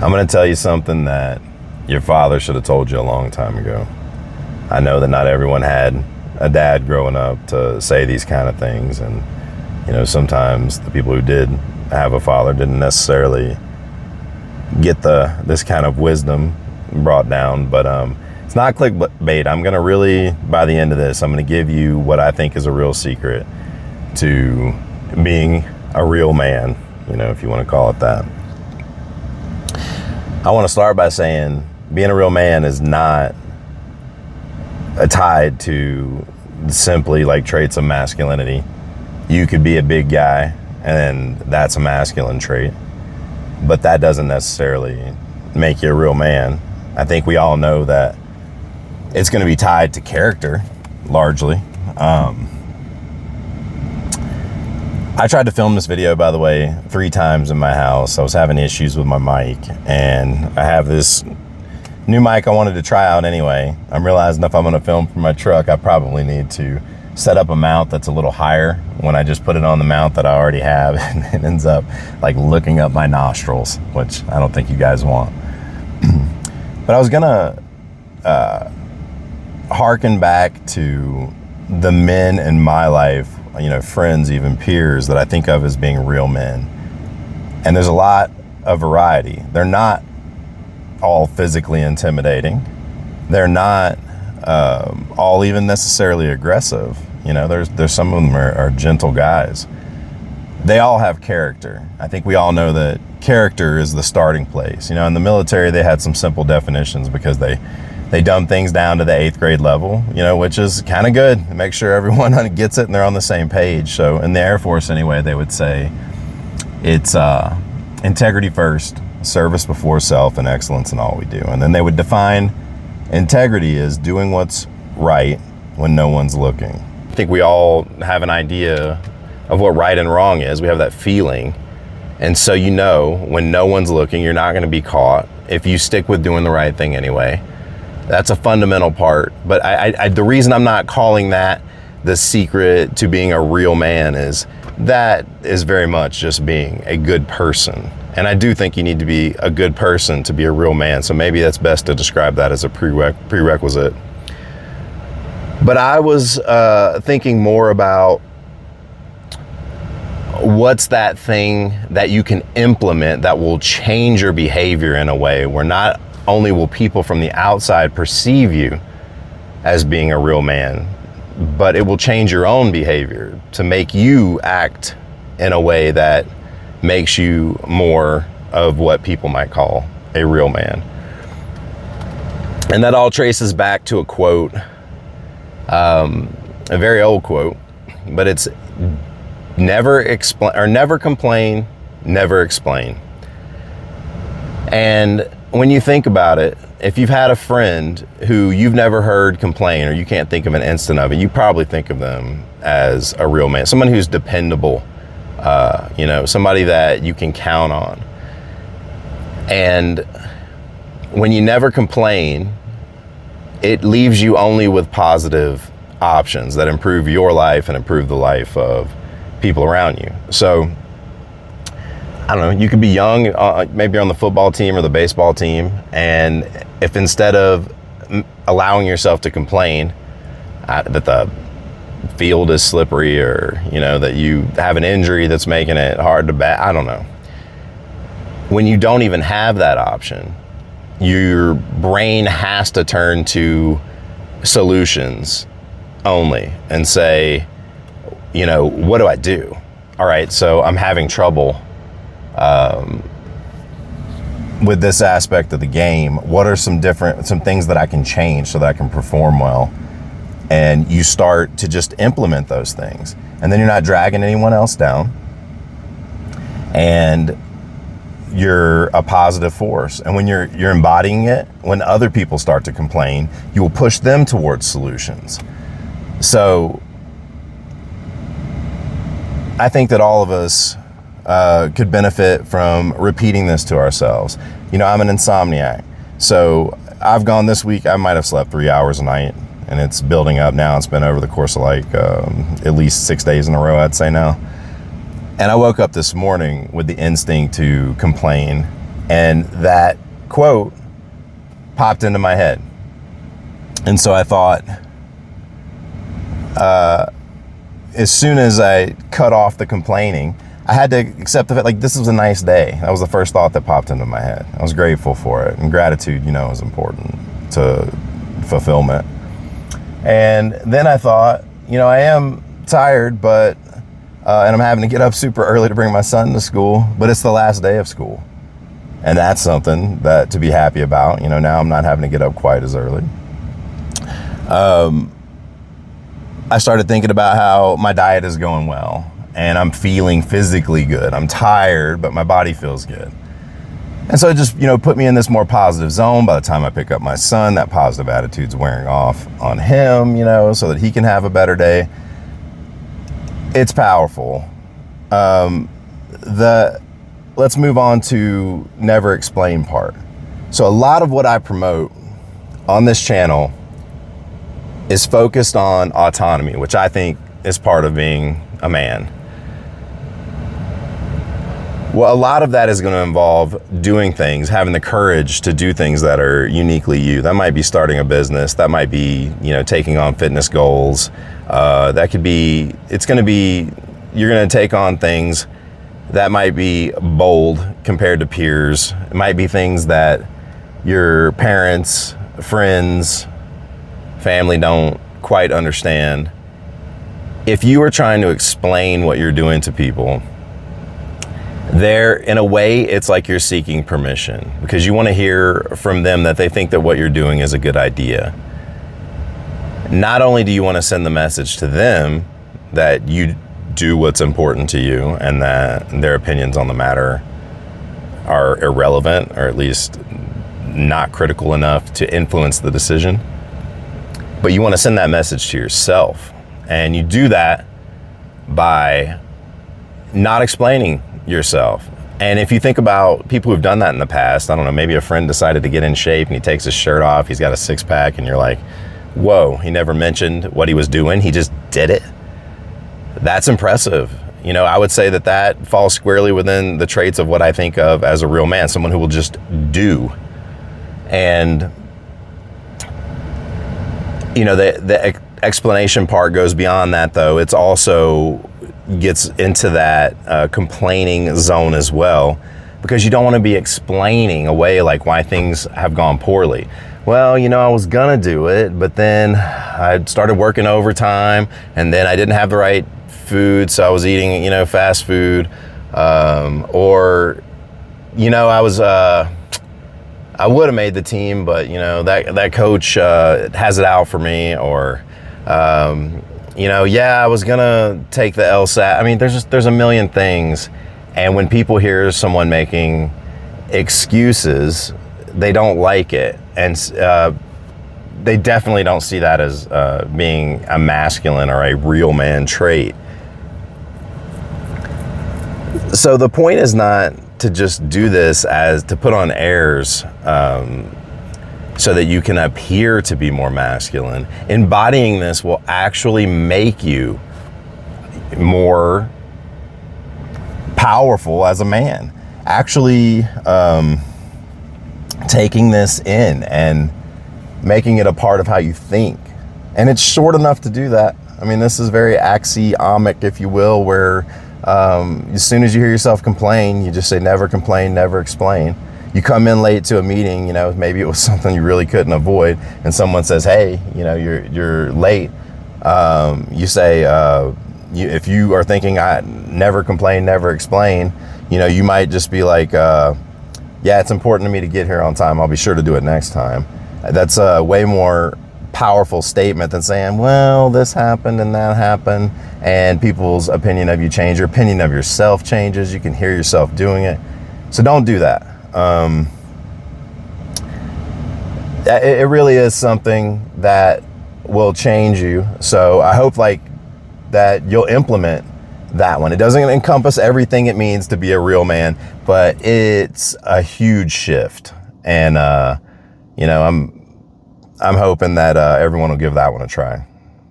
I'm going to tell you something that your father should have told you a long time ago. I know that not everyone had a dad growing up to say these kind of things. And, you know, sometimes the people who did have a father didn't necessarily get this kind of wisdom brought down. But it's not clickbait. I'm going to really, by the end of this, I'm going to give you what I think is a real secret to being a real man, you know, if you want to call it that. I want to start by saying being a real man is not tied to simply like traits of masculinity. You could be a big guy and that's a masculine trait, but that doesn't necessarily make you a real man. I think we all know that it's going to be tied to character largely. I tried to film this video, by the way, 3 times in my house. I was having issues with my mic, and I have this new mic I wanted to try out anyway. I'm realizing if I'm going to film from my truck, I probably need to set up a mount that's a little higher when I just put it on the mount that I already have, and it ends up like looking up my nostrils, which I don't think you guys want. But I was going to harken back to the men in my life, you know, friends, even peers that I think of as being real men. And there's a lot of variety. They're not all physically intimidating. They're not all even necessarily aggressive. You know, there's some of them are gentle guys. They all have character. I think we all know that character is the starting place. You know, in the military, they had some simple definitions because they dumb things down to the 8th grade level, you know, which is kind of good. Make sure everyone gets it and they're on the same page. So in the Air Force anyway, they would say it's integrity first, service before self, and excellence in all we do. And then they would define integrity as doing what's right when no one's looking. I think we all have an idea of what right and wrong is. We have that feeling. And so, you know, when no one's looking, you're not going to be caught if you stick with doing the right thing anyway. That's a fundamental part. But the reason I'm not calling that the secret to being a real man is that is very much just being a good person. And I do think you need to be a good person to be a real man. So maybe that's best to describe that as a prerequisite. But I was thinking more about what's that thing that you can implement that will change your behavior in a way where not only will people from the outside perceive you as being a real man, but it will change your own behavior to make you act in a way that makes you more of what people might call a real man. And that all traces back to a quote, a very old quote, but it's never complain, never explain. And when you think about it, if you've had a friend who you've never heard complain, or you can't think of an instant of it, you probably think of them as a real man, someone who's dependable, you know, somebody that you can count on. And when you never complain, it leaves you only with positive options that improve your life and improve the life of people around you. So I don't know, you could be young, maybe you're on the football team or the baseball team, and if instead of allowing yourself to complain that the field is slippery, or, you know, that you have an injury that's making it hard to bat, I don't know. When you don't even have that option, your brain has to turn to solutions only and say, you know, what do I do? All right, so I'm having trouble with this aspect of the game. What are some things that I can change so that I can perform well? And you start to just implement those things, and then you're not dragging anyone else down, and you're a positive force. And when you're embodying it, when other people start to complain, you will push them towards solutions. So I think that all of us could benefit from repeating this to ourselves. You know, I'm an insomniac. So I've gone this week, I might have slept 3 hours a night, and it's building up now. It's been over the course of like at least 6 days in a row, I'd say now. And I woke up this morning with the instinct to complain And that quote popped into my head. And so I thought, as soon as I cut off the complaining, I had to accept the fact, like, this was a nice day. That was the first thought that popped into my head. I was grateful for it. And gratitude, is important to fulfillment. And then I thought, I am tired, but, and I'm having to get up super early to bring my son to school, but it's the last day of school. And that's something that to be happy about. Now I'm not having to get up quite as early. I started thinking about how my diet is going well and I'm feeling physically good. I'm tired, but my body feels good. And so it just, put me in this more positive zone. By the time I pick up my son, that positive attitude's wearing off on him, so that he can have a better day. It's powerful. Let's move on to never explain part. So a lot of what I promote on this channel is focused on autonomy, which I think is part of being a man. Well, a lot of that is going to involve doing things, having the courage to do things that are uniquely you. That might be starting a business. That might be, taking on fitness goals. That could be, you're going to take on things that might be bold compared to peers. It might be things that your parents, friends, family don't quite understand. If you are trying to explain what you're doing to people, in a way, it's like you're seeking permission because you want to hear from them that they think that what you're doing is a good idea. Not only do you want to send the message to them that you do what's important to you and that their opinions on the matter are irrelevant or at least not critical enough to influence the decision, but you want to send that message to yourself. And you do that by not explaining yourself. And if you think about people who've done that in the past, I don't know, maybe a friend decided to get in shape and he takes his shirt off, he's got a six-pack, and you're like, whoa, he never mentioned what he was doing, he just did it. That's impressive. I would say that falls squarely within the traits of what I think of as a real man, someone who will just do. And the explanation part goes beyond that, though. It's also gets into that complaining zone as well, because you don't want to be explaining away like why things have gone poorly. Well, I was gonna do it, but then I started working overtime and then I didn't have the right food, so I was eating, fast food, or I would have made the team, but that coach has it out for me, or I was gonna take the LSAT. I mean, there's a million things, and when people hear someone making excuses, they don't like it, and they definitely don't see that as being a masculine or a real man trait. So the point is not to just do this as to put on airs so that you can appear to be more masculine. Embodying this will actually make you more powerful as a man. Actually taking this in and making it a part of how you think. And it's short enough to do that. I mean, this is very axiomic, if you will, where as soon as you hear yourself complain, you just say, never complain, never explain. You come in late to a meeting, maybe it was something you really couldn't avoid, and someone says, hey, you're late. You say, if you are thinking, I never complain, never explain, you might just be like, yeah, it's important to me to get here on time. I'll be sure to do it next time. That's a way more powerful statement than saying, well, this happened and that happened, and people's opinion of you change. Your opinion of yourself changes. You can hear yourself doing it. So don't do that. It really is something that will change you. So I hope that you'll implement that one. It doesn't encompass everything it means to be a real man, but it's a huge shift. And, I'm hoping that everyone will give that one a try.